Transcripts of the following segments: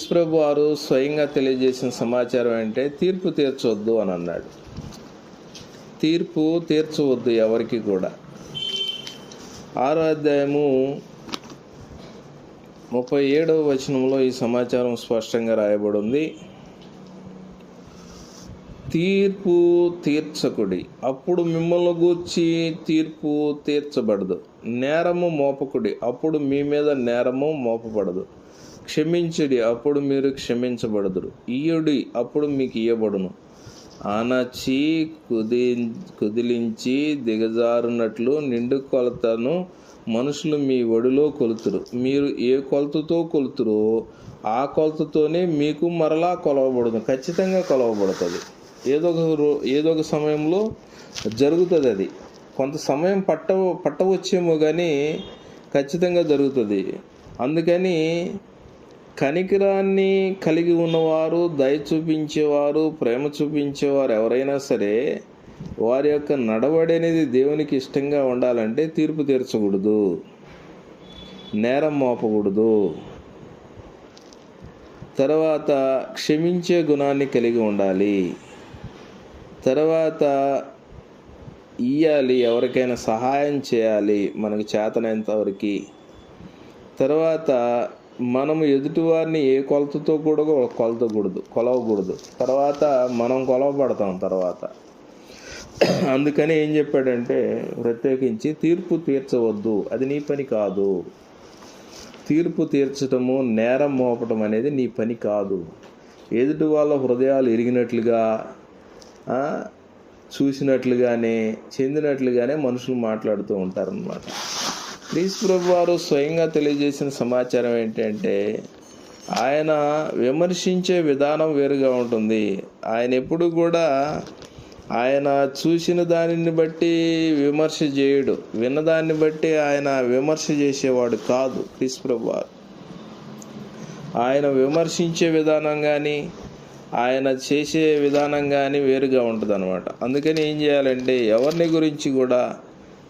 క్రీస్తు వారు స్వయంగా తెలియజేసిన సమాచారం అంటే తీర్పు తీర్చవద్దు అని అన్నాడు. తీర్పు తీర్చవద్దు ఎవరికి కూడా. 6వ అధ్యాయము 37వ వచనంలో ఈ సమాచారం స్పష్టంగా రాయబడి ఉంది. తీర్పు తీర్చకుడి, అప్పుడు మిమ్మల్ని గూర్చి తీర్పు తీర్చబడదు. నేరము మోపకుడి, అప్పుడు మీ మీద నేరము మోపబడదు. క్షమించుడి, అప్పుడు మీరు క్షమించబడదురు. ఇయ్యుడి, అప్పుడు మీకు ఇయ్యబడును. అణచి కుదిలించి దిగజారునట్లు నిండు కొలతను మనుషులు మీ ఒడిలో కొలుతురు. మీరు ఏ కొలతతో కొలుతురో ఆ కొలతతోనే మీకు మరలా కొలవబడును. ఖచ్చితంగా కొలవబడుతుంది. ఏదో ఒక సమయంలో జరుగుతుంది. అది కొంత సమయం పట్టవచ్చేమో కానీ ఖచ్చితంగా జరుగుతుంది. అందుకని కనికరాన్ని కలిగి ఉన్నవారు, దయ చూపించేవారు, ప్రేమ చూపించేవారు ఎవరైనా సరే వారి యొక్క నడవడి అనేది దేవునికి ఇష్టంగా ఉండాలంటే తీర్పు తీర్చకూడదు, నేరం మోపకూడదు. తర్వాత క్షమించే గుణాన్ని కలిగి ఉండాలి. తర్వాత ఇయ్యాలి, ఎవరికైనా సహాయం చేయాలి మనకు చేతనైనంత వరకు. తర్వాత మనము ఎదుటివారిని ఏ కొలతతో కూడా కొలవకూడదు. తర్వాత మనం కొలవబడతాం తర్వాత. అందుకని ఏం చెప్పాడంటే ప్రత్యేకించి తీర్పు తీర్చవద్దు, అది నీ పని కాదు. తీర్పు తీర్చటము, నేరం మోపటం అనేది నీ పని కాదు. ఎదుటి వాళ్ళ హృదయాలు ఎరిగినట్లుగా, చూసినట్లుగానే, చెందినట్లుగానే మనుషులు మాట్లాడుతూ ఉంటారన్నమాట. క్రీస్తు వారు స్వయంగా తెలియజేసిన సమాచారం ఏంటంటే ఆయన విమర్శించే విధానం వేరుగా ఉంటుంది. ఆయన ఎప్పుడు కూడా ఆయన చూసిన దానిని బట్టి విమర్శ చేయడు, విన్నదాన్ని బట్టి ఆయన విమర్శ చేసేవాడు కాదు. క్రీస్తు వారు ఆయన విమర్శించే విధానం కానీ ఆయన చేసే విధానం కానీ వేరుగా ఉంటుంది అన్నమాట. అందుకని ఏం చేయాలంటే ఎవరిని గురించి కూడా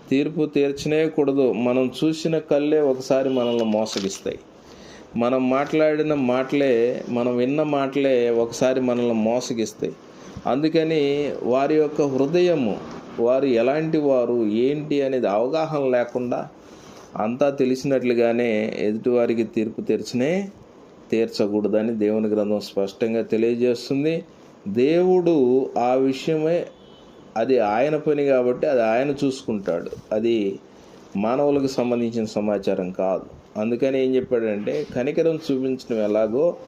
తీర్పు తీర్చనేకూడదు. మనం చూసిన కళ్ళే ఒకసారి మనల్ని మోసగిస్తాయి. మనం మాట్లాడిన మాటలే, మనం విన్న మాటలే ఒకసారి మనల్ని మోసగిస్తాయి. అందుకని వారి యొక్క హృదయము, వారు ఎలాంటి వారు ఏంటి అనేది అవగాహన లేకుండా అంతా తెలిసినట్లుగానే ఎదుటివారికి తీర్పు తీర్చకూడదని దేవుని గ్రంథం స్పష్టంగా తెలియజేస్తుంది. దేవుడు ఆ విషయమే, అది ఆయన పని కాబట్టి అది ఆయన చూసుకుంటాడు. అది మానవులకు సంబంధించిన సమాచారం కాదు. అందుకని ఏం చెప్పాడంటే కనికరం చూపించడం ఎలాగో